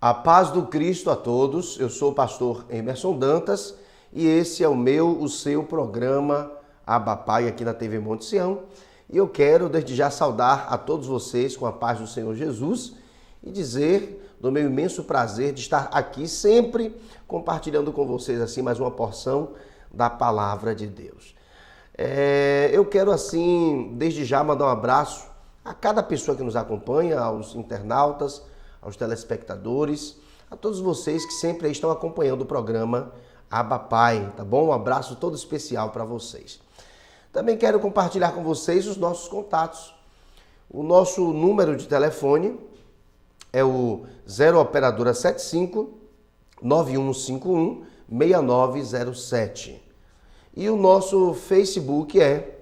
A paz do Cristo a todos, eu sou o pastor Emerson Dantas e esse é o seu programa Abapai aqui na TV Monte Sião. E eu quero desde já saudar a todos vocês com a paz do Senhor Jesus e dizer do meu imenso prazer de estar aqui sempre compartilhando com vocês assim mais uma porção da palavra de Deus. Eu quero assim desde já mandar um abraço a cada pessoa que nos acompanha, aos internautas, aos telespectadores, a todos vocês que sempre estão acompanhando o programa Abapai, tá bom? Um abraço todo especial para vocês. Também quero compartilhar com vocês os nossos contatos. O nosso número de telefone é o 0 operadora 75 9151 6907. E o nosso Facebook é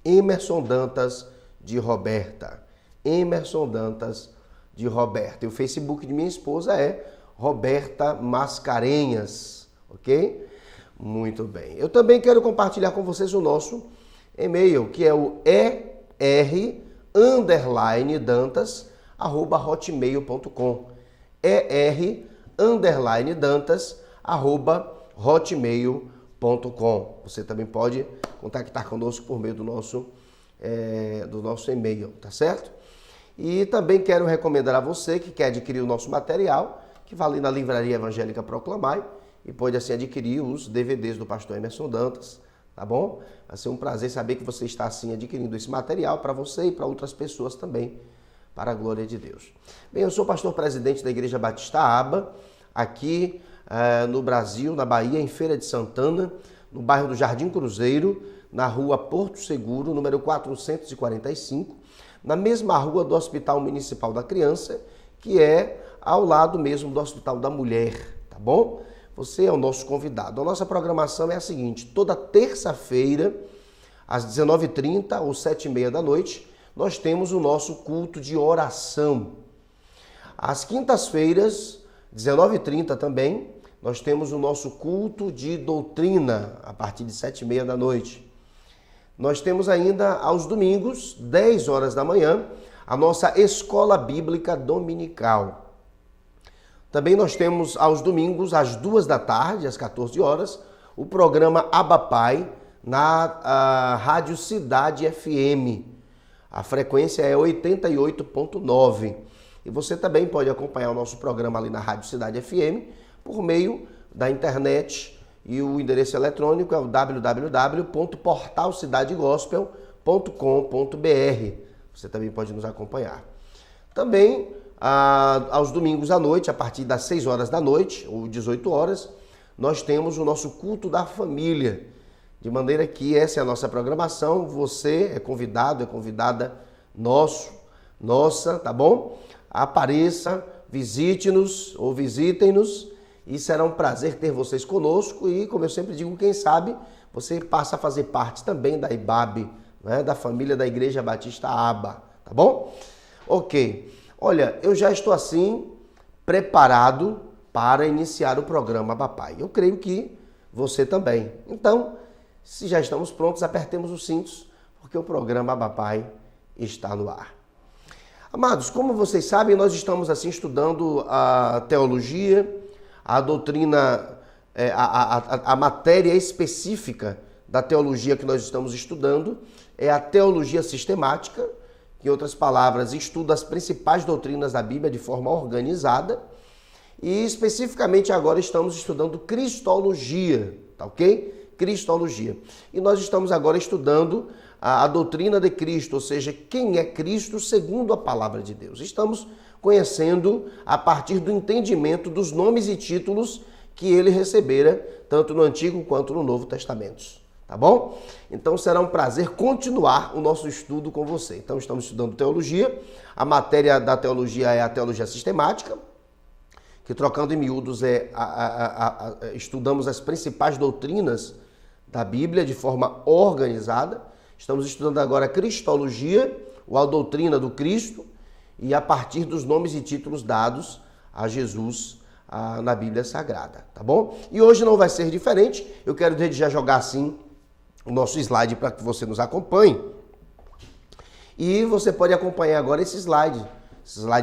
Emerson Dantas de Roberta. Emerson Dantas de Roberta. E o Facebook de minha esposa é Roberta Mascarenhas, ok? Muito bem. Eu também quero compartilhar com vocês o nosso e-mail, que é o er_dantas@hotmail.com. er_dantas@hotmail.com. Você também pode contactar conosco por meio do nosso e-mail, tá certo? E também quero recomendar a você que quer adquirir o nosso material, que vai ali na Livraria Evangélica Proclamai e pode assim adquirir os DVDs do pastor Emerson Dantas, tá bom? Vai ser um prazer saber que você está assim adquirindo esse material para você e para outras pessoas também, para a glória de Deus. Bem, eu sou pastor presidente da Igreja Batista Aba, aqui no Brasil, na Bahia, em Feira de Santana, no bairro do Jardim Cruzeiro, na rua Porto Seguro, número 445, na mesma rua do Hospital Municipal da Criança, que é ao lado mesmo do Hospital da Mulher, tá bom? Você é o nosso convidado. A nossa programação é a seguinte: toda terça-feira, às 19h30 ou 7h30 da noite, nós temos o nosso culto de oração. Às quintas-feiras, 19h30 também, nós temos o nosso culto de doutrina, a partir de 7h30 da noite. Nós temos ainda aos domingos, 10 horas da manhã, a nossa escola bíblica dominical. Também nós temos aos domingos, às 2 da tarde, às 14 horas, o programa Abapai na Rádio Cidade FM. A frequência é 88.9. E você também pode acompanhar o nosso programa ali na Rádio Cidade FM por meio da internet. E o endereço eletrônico é o www.portalcidadegospel.com.br. Você também pode nos acompanhar. Também, aos domingos à noite, a partir das 6 horas da noite, ou 18 horas, nós temos o nosso culto da família. De maneira que essa é a nossa programação. Você é convidado, é convidada nossa, tá bom? Apareça, visite-nos ou visitem-nos. E será um prazer ter vocês conosco e, como eu sempre digo, quem sabe, você passa a fazer parte também da IBAB, né, da família da Igreja Batista Aba, tá bom? Ok. Olha, eu já estou assim, preparado para iniciar o programa Abapai. Eu creio que você também. Então, se já estamos prontos, apertemos os cintos, porque o programa Abapai está no ar. Amados, como vocês sabem, nós estamos assim estudando a teologia, a doutrina, a matéria específica da teologia que nós estamos estudando é a teologia sistemática, que, em outras palavras, estuda as principais doutrinas da Bíblia de forma organizada. E especificamente agora estamos estudando cristologia, tá ok? Cristologia. E nós estamos agora estudando a doutrina de Cristo, ou seja, quem é Cristo segundo a palavra de Deus. Estamos conhecendo a partir do entendimento dos nomes e títulos que ele recebera, tanto no Antigo quanto no Novo Testamento. Tá bom? Então será um prazer continuar o nosso estudo com você. Então estamos estudando teologia. A matéria da teologia é a teologia sistemática, que trocando em miúdos estudamos as principais doutrinas da Bíblia de forma organizada. Estamos estudando agora a cristologia, ou a doutrina do Cristo, e a partir dos nomes e títulos dados a Jesus na Bíblia Sagrada, tá bom? E hoje não vai ser diferente. Eu quero desde já jogar assim o nosso slide para que você nos acompanhe. E você pode acompanhar agora esse slide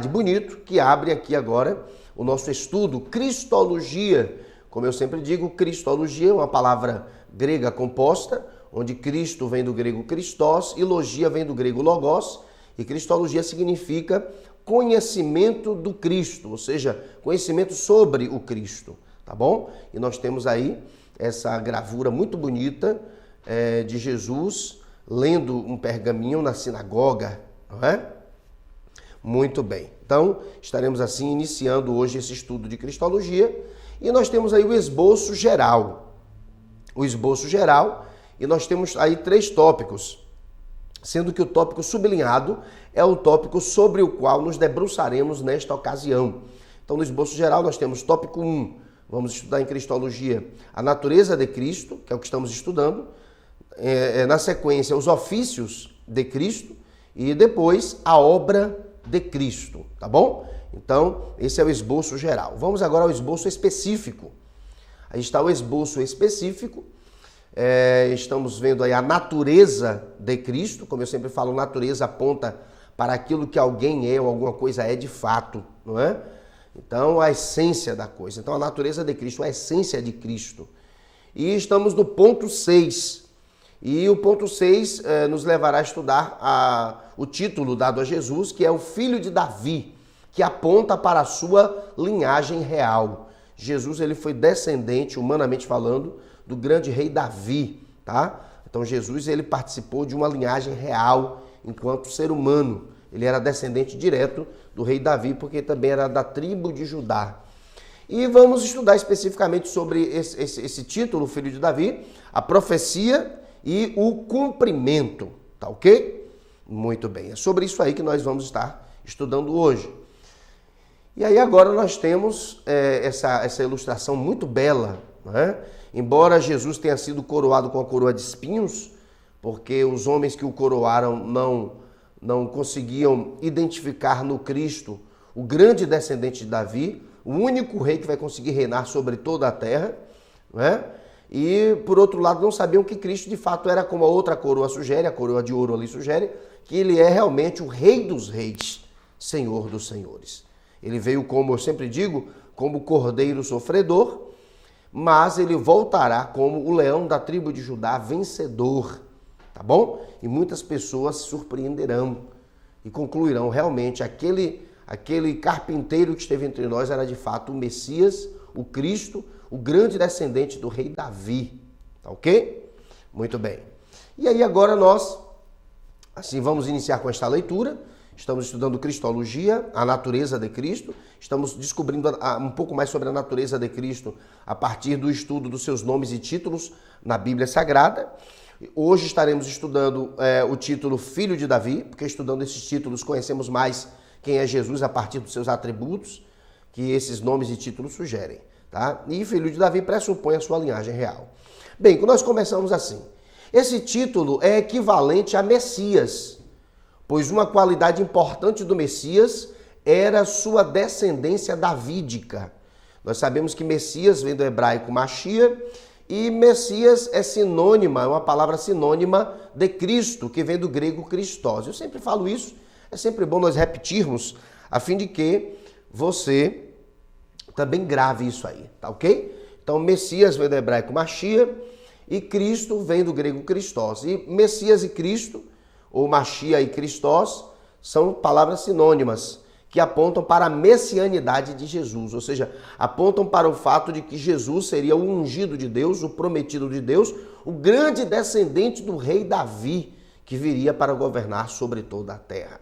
bonito que abre aqui agora o nosso estudo Cristologia. Como eu sempre digo, Cristologia é uma palavra grega composta, onde Cristo vem do grego Christos e logia vem do grego logos, e Cristologia significa conhecimento do Cristo, ou seja, conhecimento sobre o Cristo, tá bom? E nós temos aí essa gravura muito bonita de Jesus lendo um pergaminho na sinagoga, não é? Muito bem. Então, estaremos assim iniciando hoje esse estudo de Cristologia e nós temos aí o esboço geral. O esboço geral, e nós temos aí 3 tópicos, sendo que o tópico sublinhado é o tópico sobre o qual nos debruçaremos nesta ocasião. Então, no esboço geral, nós temos tópico 1, vamos estudar em Cristologia a natureza de Cristo, que é o que estamos estudando, na sequência, os ofícios de Cristo e depois a obra de Cristo, tá bom? Então, esse é o esboço geral. Vamos agora ao esboço específico. Aí está o esboço específico. Estamos vendo aí a natureza de Cristo. Como eu sempre falo, natureza aponta para aquilo que alguém é ou alguma coisa é de fato, não é? Então, a essência da coisa. Então, a natureza de Cristo, a essência de Cristo. E estamos no ponto 6. E o ponto 6 nos levará a estudar o título dado a Jesus, que é o Filho de Davi, que aponta para a sua linhagem real. Jesus ele foi descendente, humanamente falando, do grande rei Davi, tá? Então Jesus ele participou de uma linhagem real enquanto ser humano. Ele era descendente direto do rei Davi, porque também era da tribo de Judá. E vamos estudar especificamente sobre esse título, Filho de Davi, a profecia e o cumprimento, tá ok? Muito bem, é sobre isso aí que nós vamos estar estudando hoje. E aí agora nós temos essa ilustração muito bela, né? Embora Jesus tenha sido coroado com a coroa de espinhos, porque os homens que o coroaram não conseguiam identificar no Cristo o grande descendente de Davi, o único rei que vai conseguir reinar sobre toda a terra, né? E, por outro lado, não sabiam que Cristo, de fato, era como a outra coroa sugere, a coroa de ouro ali sugere, que ele é realmente o Rei dos Reis, Senhor dos Senhores. Ele veio, como eu sempre digo, como cordeiro sofredor, mas ele voltará como o leão da tribo de Judá, vencedor, tá bom? E muitas pessoas se surpreenderão e concluirão realmente aquele carpinteiro que esteve entre nós era de fato o Messias, o Cristo, o grande descendente do rei Davi, tá ok? Muito bem. E aí agora nós, assim, vamos iniciar com esta leitura. Estamos estudando Cristologia, a natureza de Cristo. Estamos descobrindo um pouco mais sobre a natureza de Cristo a partir do estudo dos seus nomes e títulos na Bíblia Sagrada. Hoje estaremos estudando o título Filho de Davi, porque estudando esses títulos conhecemos mais quem é Jesus a partir dos seus atributos, que esses nomes e títulos sugerem. Tá? E Filho de Davi pressupõe a sua linhagem real. Bem, nós começamos assim. Esse título é equivalente a Messias, pois uma qualidade importante do Messias era sua descendência davídica. Nós sabemos que Messias vem do hebraico Machia e Messias é uma palavra sinônima de Cristo, que vem do grego Christos. Eu sempre falo isso, é sempre bom nós repetirmos, a fim de que você também grave isso aí, tá ok? Então, Messias vem do hebraico Machia e Cristo vem do grego Christos. E Messias e Cristo, ou Machia e Christos, são palavras sinônimas que apontam para a messianidade de Jesus, ou seja, apontam para o fato de que Jesus seria o ungido de Deus, o prometido de Deus, o grande descendente do rei Davi, que viria para governar sobre toda a terra.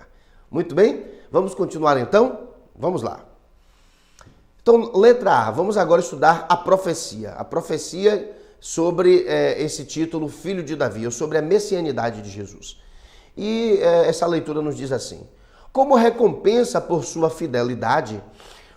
Muito bem? Vamos continuar então? Vamos lá. Então, letra A, vamos agora estudar a profecia. A profecia sobre esse título, Filho de Davi, ou sobre a messianidade de Jesus. E essa leitura nos diz assim: como recompensa por sua fidelidade,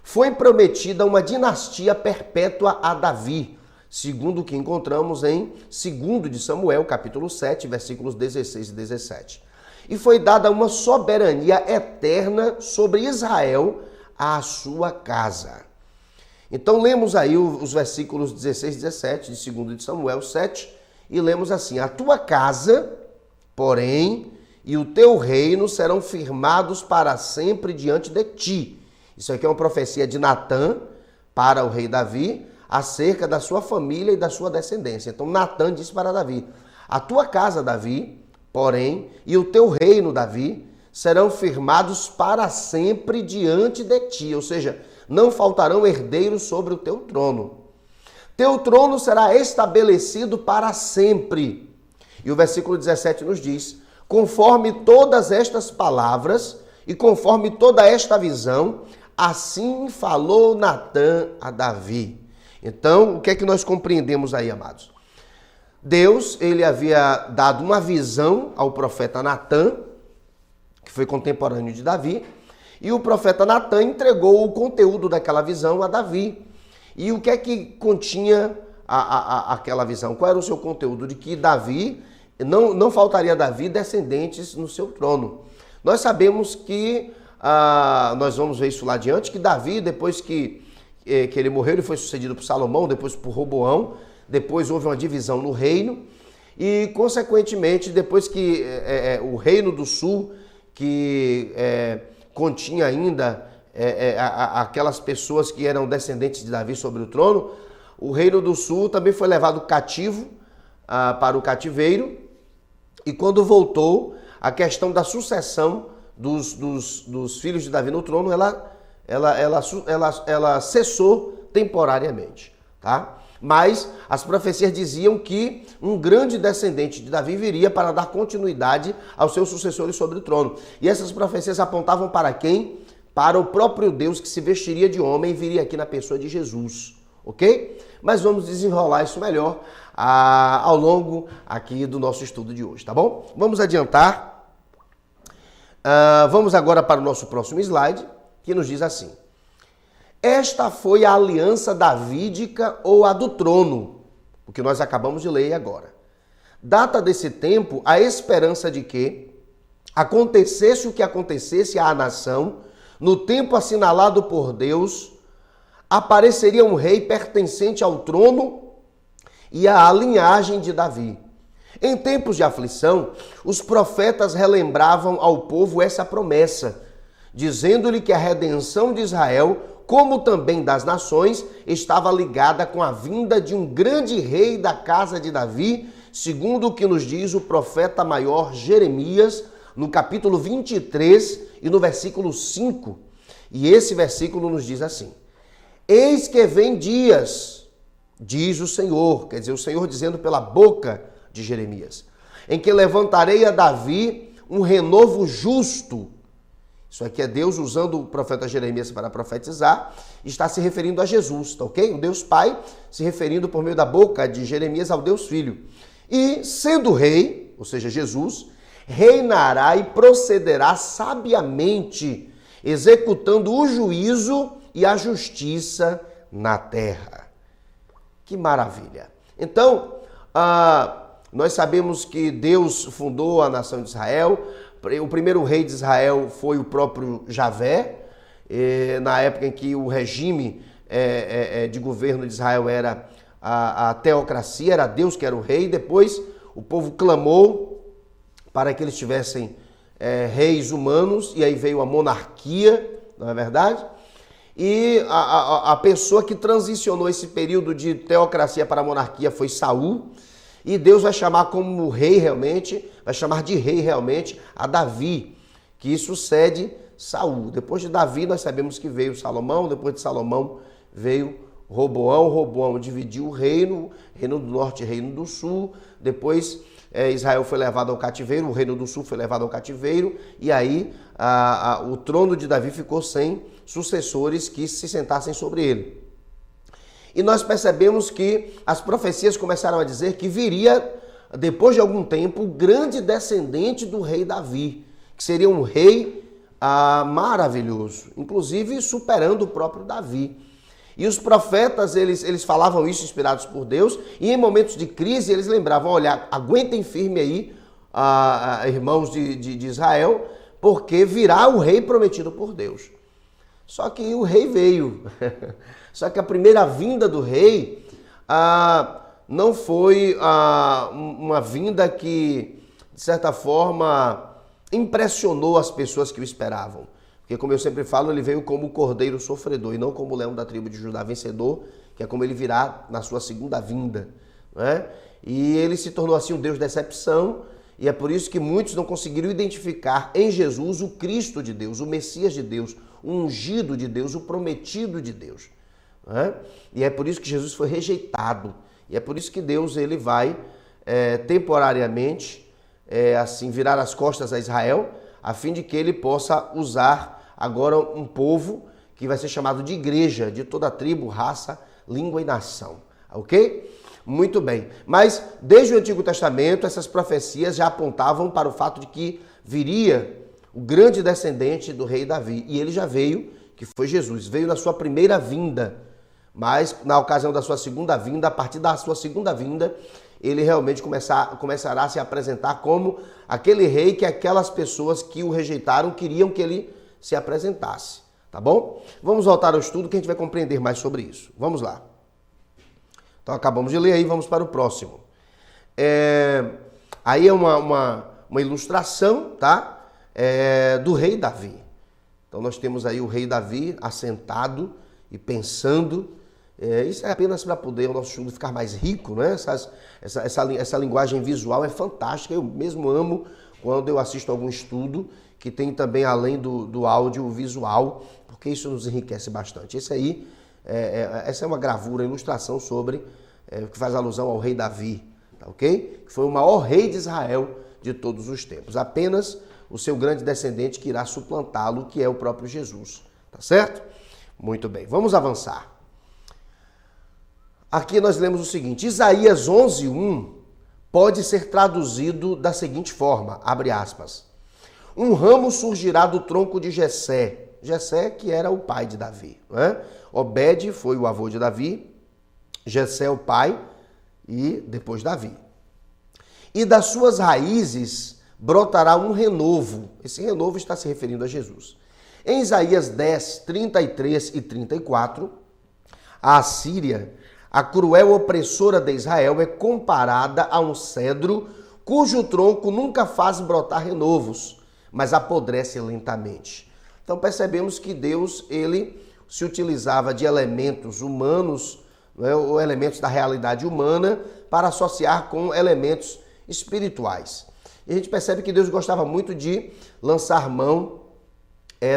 foi prometida uma dinastia perpétua a Davi, segundo o que encontramos em 2 de Samuel, capítulo 7, versículos 16 e 17. E foi dada uma soberania eterna sobre Israel à sua casa. Então lemos aí os versículos 16 e 17 de 2 de Samuel 7 e lemos assim: a tua casa, porém, e o teu reino serão firmados para sempre diante de ti, Isso aqui é uma profecia de Natã para o rei Davi, acerca da sua família e da sua descendência. Então Natã disse para Davi: a tua casa, Davi, porém, e o teu reino, Davi, serão firmados para sempre diante de ti. Ou seja, não faltarão herdeiros sobre o teu trono. Teu trono será estabelecido para sempre. E o versículo 17 nos diz: conforme todas estas palavras e conforme toda esta visão, assim falou Natã a Davi. Então, o que é que nós compreendemos aí, amados? Deus, ele havia dado uma visão ao profeta Natã, que foi contemporâneo de Davi, e o profeta Natã entregou o conteúdo daquela visão a Davi. E o que é que continha aquela visão? Qual era o seu conteúdo? De que Davi, não faltaria a Davi descendentes no seu trono. Nós sabemos que, nós vamos ver isso lá adiante, que Davi, depois que ele morreu, ele foi sucedido por Salomão, depois por Roboão, depois houve uma divisão no reino e, consequentemente, depois que o reino do sul, que continha ainda aquelas pessoas que eram descendentes de Davi sobre o trono, o reino do sul também foi levado cativo para o cativeiro, e quando voltou, a questão da sucessão dos filhos de Davi no trono, ela cessou temporariamente, tá? Mas as profecias diziam que um grande descendente de Davi viria para dar continuidade aos seus sucessores sobre o trono. E essas profecias apontavam para quem? Para o próprio Deus que se vestiria de homem e viria aqui na pessoa de Jesus, ok? Mas vamos desenrolar isso melhor ao longo aqui do nosso estudo de hoje, tá bom? Vamos adiantar. Vamos agora para o nosso próximo slide, que nos diz assim: esta foi a aliança davídica ou a do trono, o que nós acabamos de ler agora. Data desse tempo a esperança de que acontecesse o que acontecesse à nação, no tempo assinalado por Deus, apareceria um rei pertencente ao trono e à linhagem de Davi. Em tempos de aflição, os profetas relembravam ao povo essa promessa, dizendo-lhe que a redenção de Israel, como também das nações, estava ligada com a vinda de um grande rei da casa de Davi, segundo o que nos diz o profeta maior Jeremias, no capítulo 23 e no versículo 5. E esse versículo nos diz assim: eis que vem dias, diz o Senhor, quer dizer, o Senhor dizendo pela boca de Jeremias, em que levantarei a Davi um renovo justo. Isso aqui é Deus usando o profeta Jeremias para profetizar, está se referindo a Jesus, tá ok? O Deus Pai se referindo por meio da boca de Jeremias ao Deus Filho. E sendo rei, ou seja, Jesus, reinará e procederá sabiamente, executando o juízo e a justiça na terra. Que maravilha! Então, nós sabemos que Deus fundou a nação de Israel. O primeiro rei de Israel foi o próprio Javé, na época em que o regime de governo de Israel era a teocracia, era Deus que era o rei. Depois o povo clamou para que eles tivessem reis humanos, e aí veio a monarquia, não é verdade? E a pessoa que transicionou esse período de teocracia para a monarquia foi Saul. E Deus vai chamar como rei realmente, vai chamar de rei realmente a Davi, que sucede Saul. Depois de Davi nós sabemos que veio Salomão, depois de Salomão veio Roboão. Roboão dividiu o reino do norte e reino do sul. Depois Israel foi levado ao cativeiro, o reino do sul foi levado ao cativeiro, e aí o trono de Davi ficou sem sucessores que se sentassem sobre ele. E nós percebemos que as profecias começaram a dizer que viria, depois de algum tempo, o grande descendente do rei Davi, que seria um rei maravilhoso, inclusive superando o próprio Davi. E os profetas, eles falavam isso inspirados por Deus, e em momentos de crise eles lembravam: olha, aguentem firme aí, irmãos de Israel, porque virá o rei prometido por Deus. Só que o rei veio. Só que a primeira vinda do rei não foi uma vinda que, de certa forma, impressionou as pessoas que o esperavam. Porque, como eu sempre falo, ele veio como o cordeiro sofredor e não como o leão da tribo de Judá vencedor, que é como ele virá na sua segunda vinda, né? E ele se tornou assim um Deus de excepção, e é por isso que muitos não conseguiram identificar em Jesus o Cristo de Deus, o Messias de Deus, o ungido de Deus, o prometido de Deus, né? E é por isso que Jesus foi rejeitado, e é por isso que Deus ele vai temporariamente assim virar as costas a Israel, a fim de que ele possa usar agora um povo que vai ser chamado de igreja, de toda tribo, raça, língua e nação, ok? Muito bem, mas desde o Antigo Testamento essas profecias já apontavam para o fato de que viria o grande descendente do rei Davi, e ele já veio, que foi Jesus, veio na sua primeira vinda, mas na ocasião da sua segunda vinda, a partir da sua segunda vinda, ele realmente começará a se apresentar como aquele rei que aquelas pessoas que o rejeitaram queriam que ele se apresentasse, tá bom? Vamos voltar ao estudo que a gente vai compreender mais sobre isso. Vamos lá. Então acabamos de ler aí, vamos para o próximo. Aí é uma ilustração, tá? Do rei Davi. Então nós temos aí o rei Davi assentado e pensando. Isso é apenas para poder o nosso estudo ficar mais rico, né? Essa linguagem visual é fantástica. Eu mesmo amo quando eu assisto algum estudo que tem também, além do áudio, o visual, porque isso nos enriquece bastante. Essa é uma gravura, ilustração sobre, que faz alusão ao rei Davi, tá ok? Que foi o maior rei de Israel de todos os tempos. Apenas o seu grande descendente que irá suplantá-lo, que é o próprio Jesus, tá certo? Muito bem, vamos avançar. Aqui nós lemos o seguinte, Isaías 11:1 pode ser traduzido da seguinte forma, abre aspas, um ramo surgirá do tronco de Jessé, Jessé que era o pai de Davi, né? Obed foi o avô de Davi, Jessé o pai e depois Davi. E das suas raízes brotará um renovo, esse renovo está se referindo a Jesus. Em Isaías 10, 33 e 34, a Assíria, a cruel opressora de Israel, é comparada a um cedro cujo tronco nunca faz brotar renovos, mas apodrece lentamente. Então percebemos que Deus, ele se utilizava de elementos humanos, né, ou elementos da realidade humana, para associar com elementos espirituais. E a gente percebe que Deus gostava muito de lançar mão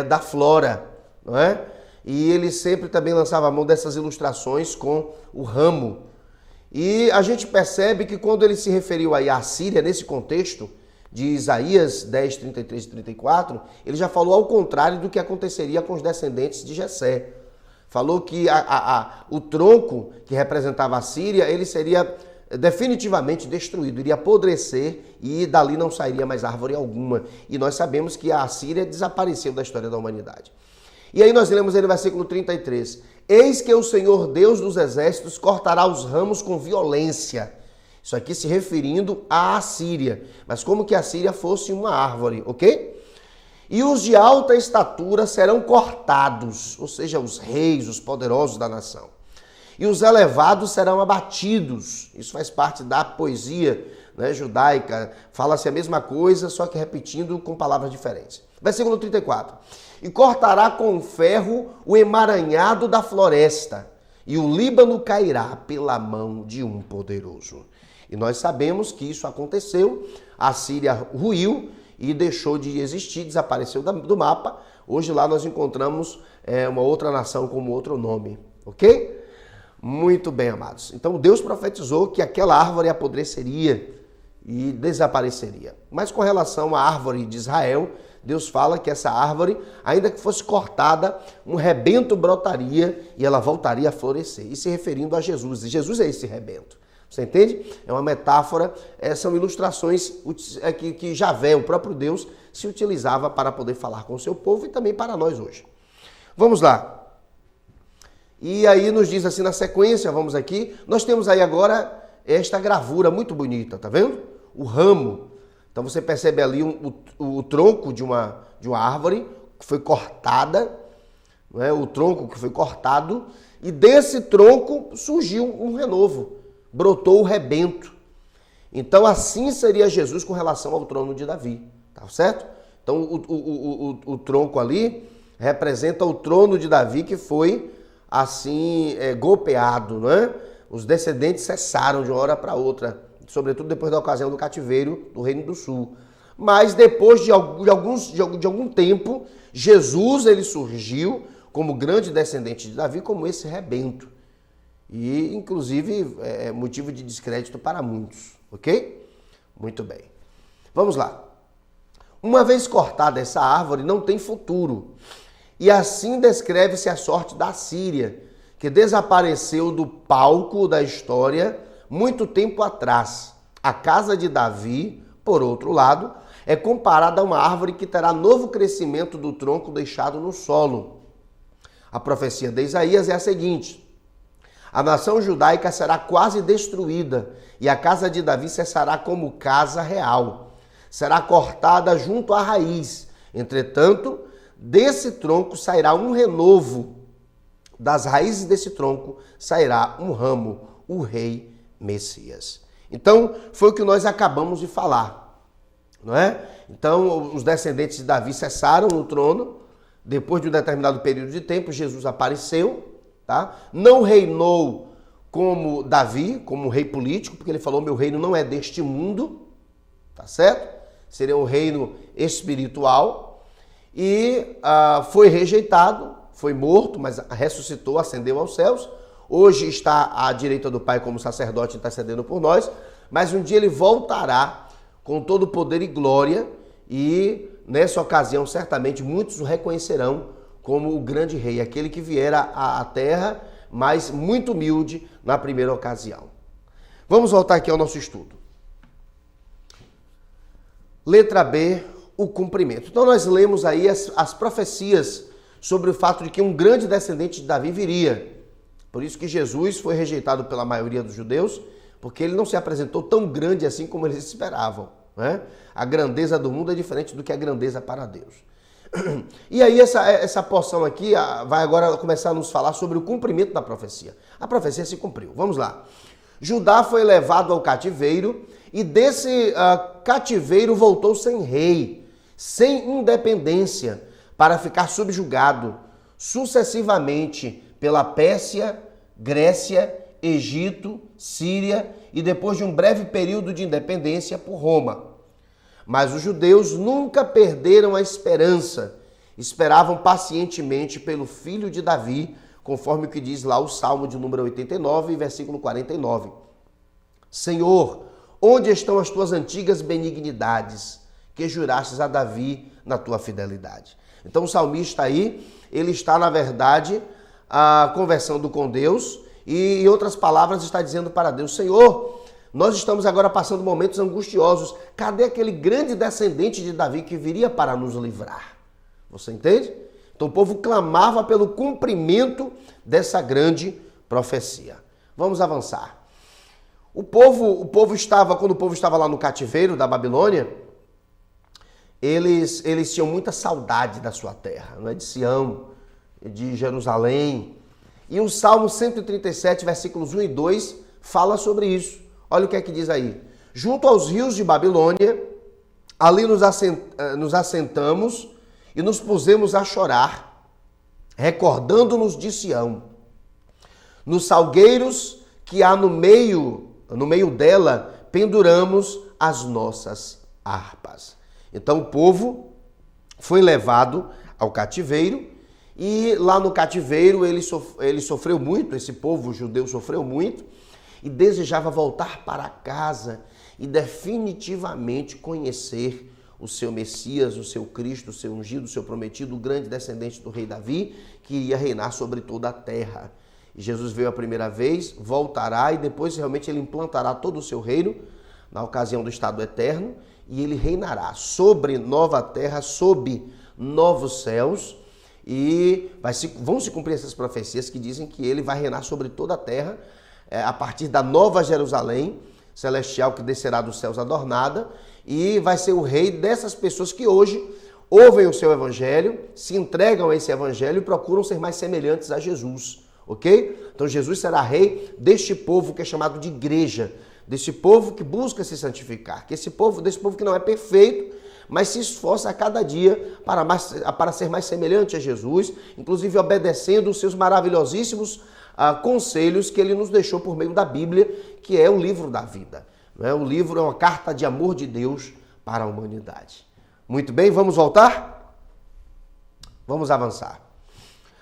da flora, não é? E ele sempre também lançava a mão dessas ilustrações com o ramo. E a gente percebe que quando ele se referiu aí à Síria, nesse contexto de Isaías 10, 33 e 34, ele já falou ao contrário do que aconteceria com os descendentes de Jessé. Falou que o tronco que representava a Síria, ele seria definitivamente destruído, iria apodrecer e dali não sairia mais árvore alguma. E nós sabemos que a Síria desapareceu da história da humanidade. E aí nós lemos aí no versículo 33, eis que o Senhor Deus dos exércitos cortará os ramos com violência. Isso aqui se referindo à Assíria, mas como que a Síria fosse uma árvore, ok? E os de alta estatura serão cortados, ou seja, os reis, os poderosos da nação. E os elevados serão abatidos. Isso faz parte da poesia, né, judaica. Fala-se a mesma coisa, só que repetindo com palavras diferentes. Versículo 34. E cortará com ferro o emaranhado da floresta, e o Líbano cairá pela mão de um poderoso. E nós sabemos que isso aconteceu, a Síria ruiu e deixou de existir, desapareceu do mapa. Hoje lá nós encontramos uma outra nação com outro nome, ok? Muito bem, amados. Então Deus profetizou que aquela árvore apodreceria e desapareceria. Mas com relação à árvore de Israel, Deus fala que essa árvore, ainda que fosse cortada, um rebento brotaria e ela voltaria a florescer. E se referindo a Jesus. E Jesus é esse rebento. Você entende? É uma metáfora, são ilustrações que Javé, o próprio Deus, se utilizava para poder falar com o seu povo e também para nós hoje. Vamos lá. E aí nos diz assim na sequência, vamos aqui, nós temos aí agora esta gravura muito bonita, tá vendo? O ramo. Então você percebe ali o tronco de uma árvore que foi cortada, né? O tronco que foi cortado, e desse tronco surgiu um renovo, brotou o rebento. Então assim seria Jesus com relação ao trono de Davi, tá certo? Então o tronco ali, representa o trono de Davi que foi assim golpeado, não é? Os descendentes cessaram de uma hora para outra, sobretudo depois da ocasião do cativeiro do Reino do Sul. Mas depois de algum tempo, Jesus ele surgiu como grande descendente de Davi, como esse rebento. E, inclusive, é motivo de descrédito para muitos, ok? Muito bem. Vamos lá. Uma vez cortada essa árvore, não tem futuro. E assim descreve-se a sorte da Síria, que desapareceu do palco da história muito tempo atrás. A casa de Davi, por outro lado, é comparada a uma árvore que terá novo crescimento do tronco deixado no solo. A profecia de Isaías é a seguinte: a nação judaica será quase destruída e a casa de Davi cessará como casa real. Será cortada junto à raiz. Entretanto, desse tronco sairá um renovo. Das raízes desse tronco sairá um ramo, o rei Messias. Então, foi o que nós acabamos de falar, não é? Então, os descendentes de Davi cessaram no trono. Depois de um determinado período de tempo, Jesus apareceu, tá? Não reinou como Davi, como rei político, porque ele falou: meu reino não é deste mundo, tá certo? Seria um reino espiritual. E foi rejeitado, foi morto, mas ressuscitou, ascendeu aos céus. Hoje está à direita do Pai como sacerdote intercedendo por nós, mas um dia ele voltará com todo o poder e glória, e nessa ocasião certamente muitos o reconhecerão como o grande rei, aquele que viera à terra, mas muito humilde na primeira ocasião. Vamos voltar aqui ao nosso estudo. Letra B, o cumprimento. Então nós lemos aí as profecias sobre o fato de que um grande descendente de Davi viria. Por isso que Jesus foi rejeitado pela maioria dos judeus, porque ele não se apresentou tão grande assim como eles esperavam, né? A grandeza do mundo é diferente do que a grandeza para Deus. E aí essa porção aqui vai agora começar a nos falar sobre o cumprimento da profecia. A profecia se cumpriu. Vamos lá. Judá foi levado ao cativeiro e desse cativeiro voltou sem rei, sem independência, para ficar subjugado sucessivamente pela Pérsia, Grécia, Egito, Síria e depois de um breve período de independência por Roma. Mas os judeus nunca perderam a esperança, esperavam pacientemente pelo filho de Davi, conforme o que diz lá o Salmo de número 89, versículo 49. Senhor, onde estão as tuas antigas benignidades, que jurastes a Davi na tua fidelidade? Então o salmista aí, ele está na verdade conversando com Deus e em outras palavras está dizendo para Deus: Senhor, nós estamos agora passando momentos angustiosos, cadê aquele grande descendente de Davi que viria para nos livrar? Você entende? Então o povo clamava pelo cumprimento dessa grande profecia. Vamos avançar. Quando o povo estava lá no cativeiro da Babilônia, eles tinham muita saudade da sua terra, não é? De Sião, de Jerusalém. E o Salmo 137, versículos 1 e 2, fala sobre isso. Olha o que é que diz aí. Junto aos rios de Babilônia, ali nos assentamos e nos pusemos a chorar, recordando-nos de Sião. Nos salgueiros que há no meio dela, penduramos as nossas harpas. Então o povo foi levado ao cativeiro e lá no cativeiro ele sofreu muito, esse povo judeu sofreu muito e desejava voltar para casa e definitivamente conhecer o seu Messias, o seu Cristo, o seu ungido, o seu prometido, o grande descendente do rei Davi, que iria reinar sobre toda a terra. E Jesus veio a primeira vez, voltará e depois realmente ele implantará todo o seu reino na ocasião do estado eterno e ele reinará sobre nova terra, sob novos céus e vão se cumprir essas profecias que dizem que ele vai reinar sobre toda a terra a partir da nova Jerusalém celestial que descerá dos céus adornada e vai ser o rei dessas pessoas que hoje ouvem o seu evangelho, se entregam a esse evangelho e procuram ser mais semelhantes a Jesus. Ok? Então Jesus será rei deste povo que é chamado de igreja, desse povo que busca se santificar, desse povo que não é perfeito, mas se esforça a cada dia para ser mais semelhante a Jesus, inclusive obedecendo os seus maravilhosíssimos conselhos que ele nos deixou por meio da Bíblia, que é o livro da vida. O livro é uma carta de amor de Deus para a humanidade. Muito bem, vamos voltar? Vamos avançar.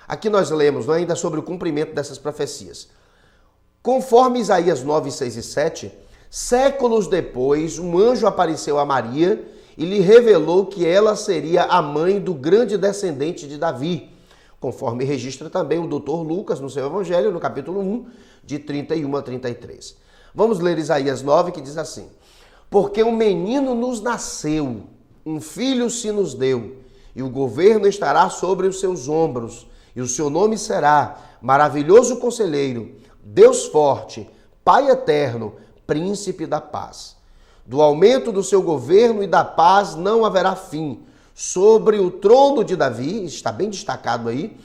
Aqui nós lemos ainda sobre o cumprimento dessas profecias. Conforme Isaías 9, 6 e 7, séculos depois, um anjo apareceu a Maria e lhe revelou que ela seria a mãe do grande descendente de Davi, conforme registra também o Dr. Lucas no seu Evangelho, no capítulo 1, de 31 a 33. Vamos ler Isaías 9, que diz assim: Porque um menino nos nasceu, um filho se nos deu, e o governo estará sobre os seus ombros, e o seu nome será Maravilhoso Conselheiro, Deus Forte, Pai Eterno, Príncipe da Paz. Do aumento do seu governo e da paz não haverá fim, sobre o trono de Davi, está bem destacado aí,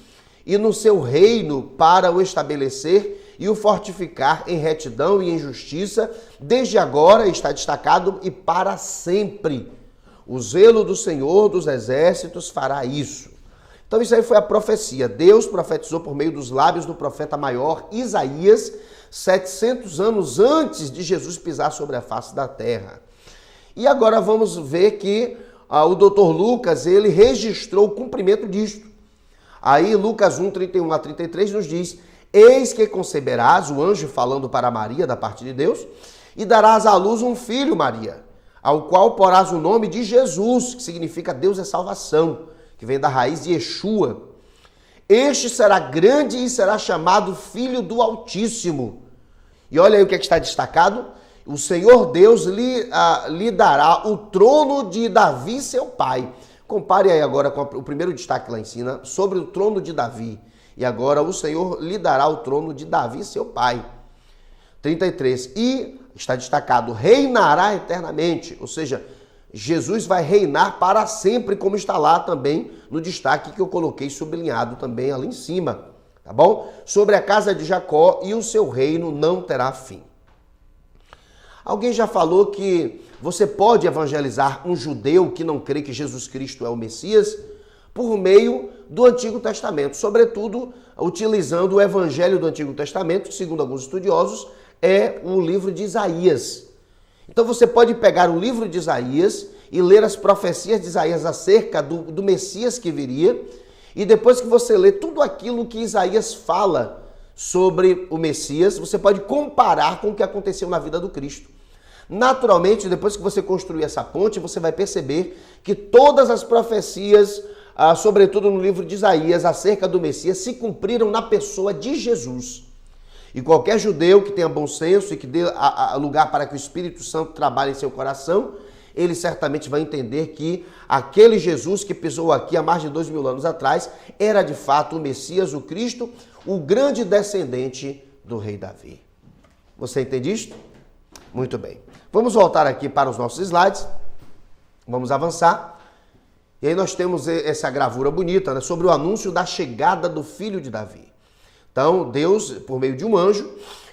e no seu reino para o estabelecer e o fortificar em retidão e em justiça, desde agora, está destacado, e para sempre. O zelo do Senhor dos Exércitos fará isso. Então isso aí foi a profecia. Deus profetizou por meio dos lábios do profeta maior Isaías, 700 anos antes de Jesus pisar sobre a face da terra. E agora vamos ver que o Dr. Lucas, ele registrou o cumprimento disto. Aí Lucas 1, 31 a 33 nos diz: Eis que conceberás, o anjo falando para Maria da parte de Deus, e darás à luz um filho, Maria, ao qual porás o nome de Jesus, que significa Deus é salvação, que vem da raiz de Yeshua. Este será grande e será chamado Filho do Altíssimo. E olha aí o que está destacado: o Senhor Deus lhe dará o trono de Davi, seu pai. Compare aí agora com o primeiro destaque lá em cima, sobre o trono de Davi. E agora o Senhor lhe dará o trono de Davi, seu pai. 33. E está destacado: reinará eternamente. Ou seja, Jesus vai reinar para sempre, como está lá também no destaque que eu coloquei sublinhado também ali em cima. Tá bom? Sobre a casa de Jacó, e o seu reino não terá fim. Alguém já falou que você pode evangelizar um judeu que não crê que Jesus Cristo é o Messias por meio do Antigo Testamento, sobretudo utilizando o Evangelho do Antigo Testamento, que, segundo alguns estudiosos, é o livro de Isaías. Então você pode pegar o livro de Isaías e ler as profecias de Isaías acerca do Messias que viria, e depois que você lê tudo aquilo que Isaías fala sobre o Messias, você pode comparar com o que aconteceu na vida do Cristo. Naturalmente, depois que você construir essa ponte, você vai perceber que todas as profecias, sobretudo no livro de Isaías, acerca do Messias, se cumpriram na pessoa de Jesus. E qualquer judeu que tenha bom senso e que dê lugar para que o Espírito Santo trabalhe em seu coração, ele certamente vai entender que aquele Jesus que pisou aqui há mais de 2000 anos atrás era de fato o Messias, o Cristo, o grande descendente do rei Davi. Você entende isto? Muito bem. Vamos voltar aqui para os nossos slides. Vamos avançar. E aí nós temos essa gravura bonita, né, sobre o anúncio da chegada do filho de Davi. Então, Deus, por meio de um anjo,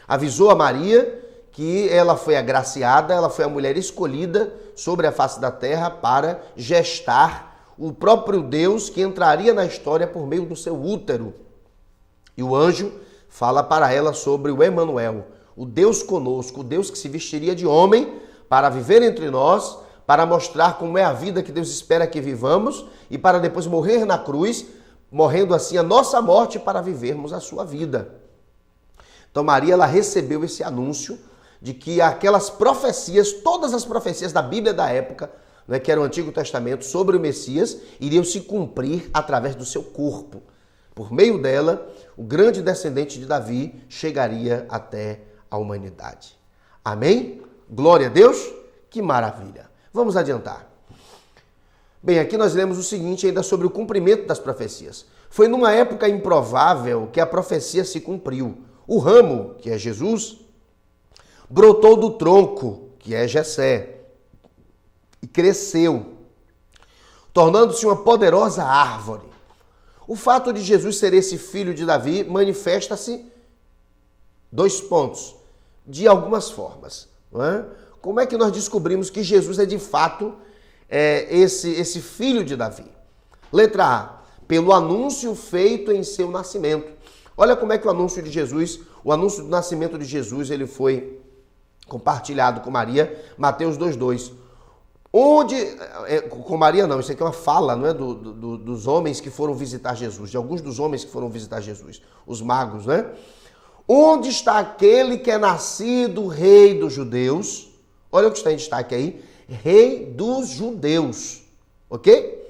avisou a Maria que ela foi agraciada, ela foi a mulher escolhida sobre a face da terra para gestar o próprio Deus que entraria na história por meio do seu útero. E o anjo fala para ela sobre o Emanuel, o Deus conosco, o Deus que se vestiria de homem para viver entre nós, para mostrar como é a vida que Deus espera que vivamos e para depois morrer na cruz, morrendo assim a nossa morte para vivermos a sua vida. Então Maria, ela recebeu esse anúncio de que aquelas profecias, todas as profecias da Bíblia da época, né, que era o Antigo Testamento, sobre o Messias, iriam se cumprir através do seu corpo. Por meio dela, o grande descendente de Davi chegaria até a humanidade. Amém? Glória a Deus? Que maravilha! Vamos adiantar. Bem, aqui nós lemos o seguinte ainda sobre o cumprimento das profecias. Foi numa época improvável que a profecia se cumpriu. O ramo, que é Jesus, brotou do tronco, que é Jessé, e cresceu, tornando-se uma poderosa árvore. O fato de Jesus ser esse filho de Davi manifesta-se, 2 pontos, de algumas formas. Não é? Como é que nós descobrimos que Jesus é de fato esse filho de Davi? Letra A, pelo anúncio feito em seu nascimento. Olha como é que o anúncio do nascimento de Jesus, ele foi compartilhado com Maria, Mateus 2,2. Com Maria não, isso aqui é uma fala, não é, dos homens que foram visitar Jesus, de alguns dos homens que foram visitar Jesus, os magos, né? Onde está aquele que é nascido rei dos judeus? Olha o que está em destaque aí, rei dos judeus, ok?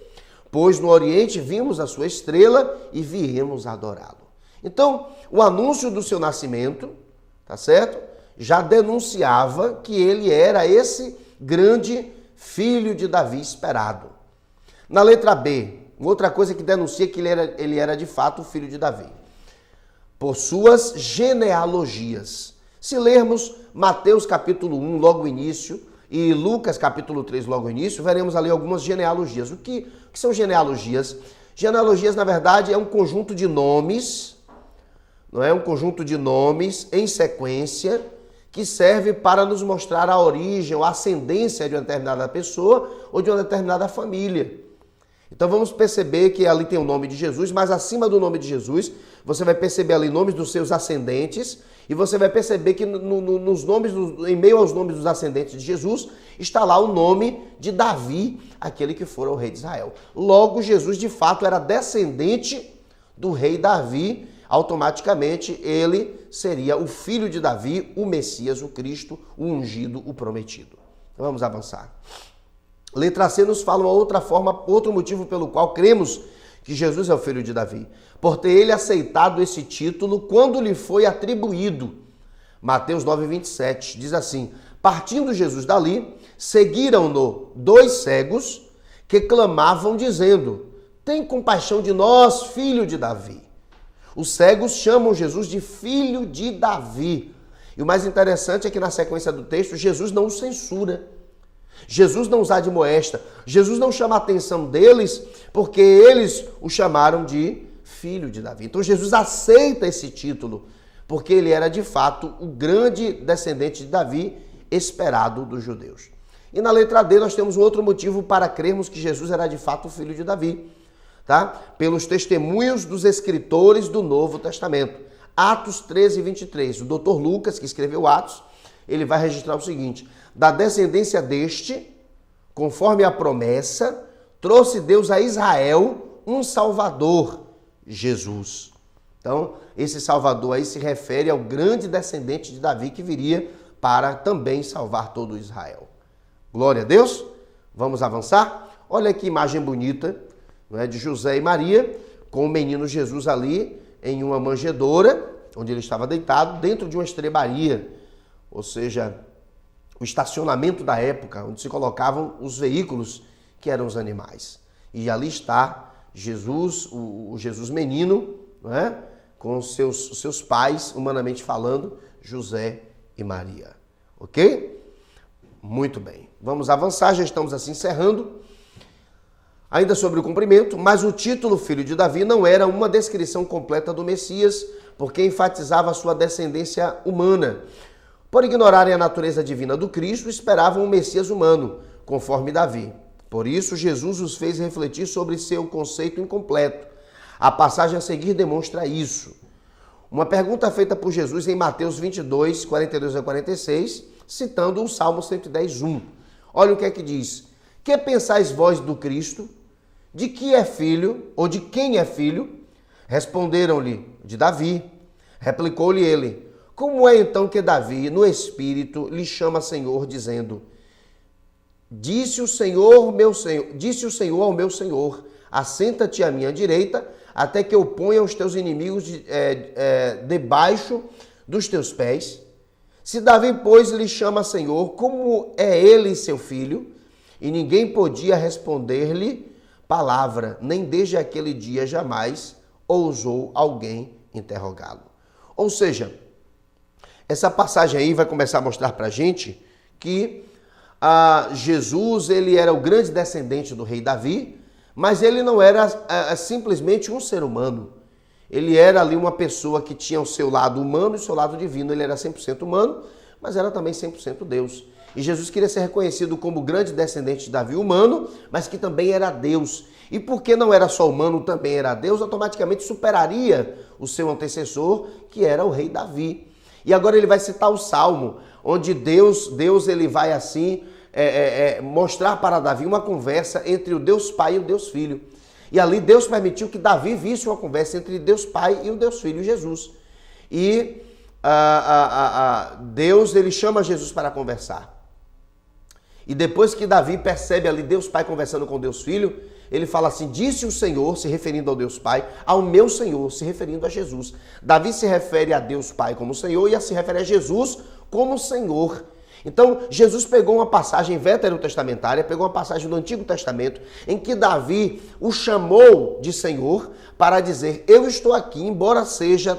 Pois no Oriente vimos a sua estrela e viemos adorá-lo. Então, o anúncio do seu nascimento, tá certo? Já denunciava que ele era esse grande filho de Davi esperado. Na letra B, outra coisa que denuncia que ele era de fato o filho de Davi. Por suas genealogias. Se lermos Mateus capítulo 1, logo no início, e Lucas capítulo 3, logo no início, veremos ali algumas genealogias. O que são genealogias? Genealogias, na verdade, é um conjunto de nomes, não é? Um conjunto de nomes em sequência que serve para nos mostrar a origem ou a ascendência de uma determinada pessoa ou de uma determinada família. Então vamos perceber que ali tem o nome de Jesus, mas acima do nome de Jesus, você vai perceber ali nomes dos seus ascendentes e você vai perceber que nos nomes, em meio aos nomes dos ascendentes de Jesus, está lá o nome de Davi, aquele que fora o rei de Israel. Logo, Jesus de fato era descendente do rei Davi. Automaticamente ele seria o filho de Davi, o Messias, o Cristo, o ungido, o prometido. Então, vamos avançar. Letra C nos fala uma outra forma, outro motivo pelo qual cremos que Jesus é o filho de Davi. Por ter ele aceitado esse título quando lhe foi atribuído. Mateus 9,27 diz assim: partindo Jesus dali, seguiram-no 2 cegos que clamavam dizendo: tem compaixão de nós, filho de Davi. Os cegos chamam Jesus de filho de Davi. E o mais interessante é que na sequência do texto, Jesus não os censura. Jesus não os admoesta. Jesus não chama a atenção deles porque eles o chamaram de filho de Davi. Então Jesus aceita esse título porque ele era de fato o grande descendente de Davi esperado dos judeus. E na letra D nós temos um outro motivo para crermos que Jesus era de fato o filho de Davi. Tá? Pelos testemunhos dos escritores do Novo Testamento. Atos 13:23. O doutor Lucas, que escreveu Atos, ele vai registrar o seguinte: da descendência deste, conforme a promessa, trouxe Deus a Israel um Salvador, Jesus. Então, esse Salvador aí se refere ao grande descendente de Davi que viria para também salvar todo Israel. Glória a Deus. Vamos avançar? Olha que imagem bonita, não é, de José e Maria, com o menino Jesus ali em uma manjedoura, onde ele estava deitado, dentro de uma estrebaria, ou seja, o estacionamento da época, onde se colocavam os veículos que eram os animais. E ali está Jesus, o Jesus menino, não é, com os seus pais, humanamente falando, José e Maria. Ok? Muito bem. Vamos avançar, já estamos assim encerrando. Ainda sobre o cumprimento, mas o título Filho de Davi não era uma descrição completa do Messias, porque enfatizava a sua descendência humana. Por ignorarem a natureza divina do Cristo, esperavam um Messias humano, conforme Davi. Por isso, Jesus os fez refletir sobre seu conceito incompleto. A passagem a seguir demonstra isso. Uma pergunta feita por Jesus em Mateus 22, 42 a 46, citando o Salmo 110, 1. Olha o que é que diz. Que pensais vós do Cristo? De que é filho, ou de quem é filho? Responderam-lhe, de Davi. Replicou-lhe ele, como é então que Davi, no Espírito, lhe chama Senhor, dizendo, disse o Senhor ao meu Senhor, assenta-te à minha direita, até que eu ponha os teus inimigos debaixo dos teus pés. Se Davi, pois, lhe chama Senhor, como é ele seu filho? E ninguém podia responder-lhe palavra, nem desde aquele dia jamais ousou alguém interrogá-lo. Ou seja, essa passagem aí vai começar a mostrar pra gente que Jesus, ele era o grande descendente do rei Davi, mas ele não era simplesmente um ser humano. Ele era ali uma pessoa que tinha o seu lado humano e o seu lado divino. Ele era 100% humano, mas era também 100% Deus. E Jesus queria ser reconhecido como grande descendente de Davi humano, mas que também era Deus. E porque não era só humano, também era Deus, automaticamente superaria o seu antecessor, que era o rei Davi. E agora ele vai citar o Salmo, onde Deus ele vai assim mostrar para Davi uma conversa entre o Deus Pai e o Deus Filho. E ali Deus permitiu que Davi visse uma conversa entre Deus Pai e o Deus Filho, Jesus. E Deus ele chama Jesus para conversar. E depois que Davi percebe ali Deus Pai conversando com Deus Filho, ele fala assim, disse o Senhor, se referindo ao Deus Pai, ao meu Senhor, se referindo a Jesus. Davi se refere a Deus Pai como Senhor e se refere a Jesus como Senhor. Então, Jesus pegou uma passagem veterotestamentária, pegou uma passagem do Antigo Testamento, em que Davi o chamou de Senhor para dizer, eu estou aqui, embora seja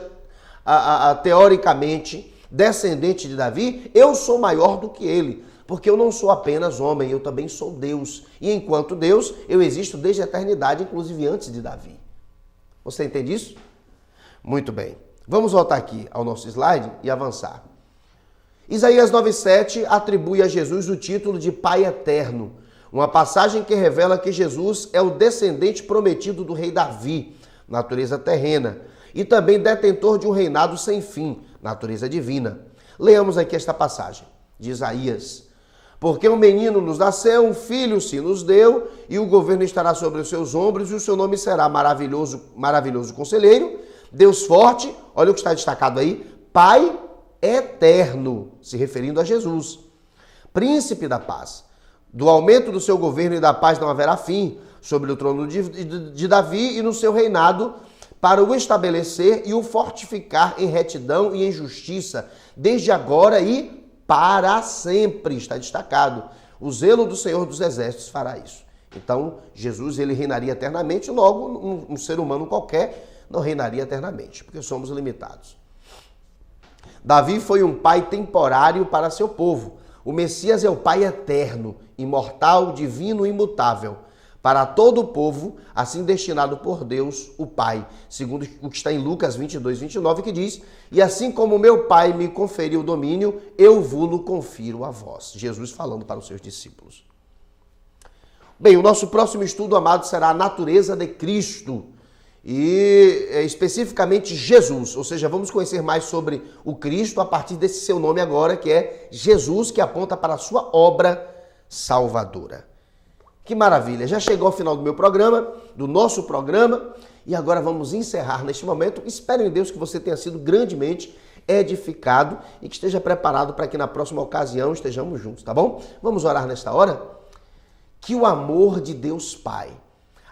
teoricamente descendente de Davi, eu sou maior do que ele. Porque eu não sou apenas homem, eu também sou Deus. E enquanto Deus, eu existo desde a eternidade, inclusive antes de Davi. Você entende isso? Muito bem. Vamos voltar aqui ao nosso slide e avançar. Isaías 9,7 atribui a Jesus o título de Pai Eterno. Uma passagem que revela que Jesus é o descendente prometido do rei Davi, natureza terrena, e também detentor de um reinado sem fim, natureza divina. Leamos aqui esta passagem de Isaías. Porque um menino nos nasceu, um filho se nos deu, e o governo estará sobre os seus ombros, e o seu nome será maravilhoso conselheiro, Deus forte, olha o que está destacado aí, Pai eterno, se referindo a Jesus, príncipe da paz. Do aumento do seu governo e da paz não haverá fim, sobre o trono de Davi e no seu reinado, para o estabelecer e o fortificar em retidão e em justiça, desde agora e para sempre, está destacado. O zelo do Senhor dos Exércitos fará isso. Então, Jesus ele reinaria eternamente, logo um ser humano qualquer não reinaria eternamente, porque somos limitados. Davi foi um pai temporário para seu povo. O Messias é o pai eterno, imortal, divino e imutável, para todo o povo, assim destinado por Deus, o Pai, segundo o que está em Lucas 22, 29, que diz, e assim como meu Pai me conferiu o domínio, eu vos confiro a vós. Jesus falando para os seus discípulos. Bem, o nosso próximo estudo, amado, será a natureza de Cristo, e especificamente Jesus, ou seja, vamos conhecer mais sobre o Cristo a partir desse seu nome agora, que é Jesus, que aponta para a sua obra salvadora. Que maravilha, já chegou ao final do meu programa, do nosso programa, e agora vamos encerrar neste momento. Espero em Deus que você tenha sido grandemente edificado e que esteja preparado para que na próxima ocasião estejamos juntos, tá bom? Vamos orar nesta hora? Que o amor de Deus Pai,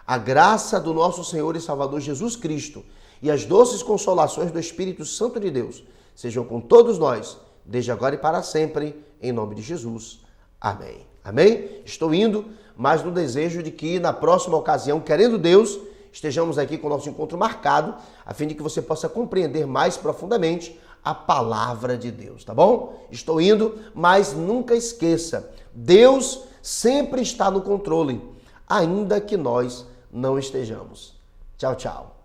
a graça do nosso Senhor e Salvador Jesus Cristo e as doces consolações do Espírito Santo de Deus sejam com todos nós, desde agora e para sempre, em nome de Jesus. Amém. Amém? Estou indo, mas no desejo de que na próxima ocasião, querendo Deus, estejamos aqui com o nosso encontro marcado, a fim de que você possa compreender mais profundamente a palavra de Deus, tá bom? Estou indo, mas nunca esqueça, Deus sempre está no controle, ainda que nós não estejamos. Tchau, tchau.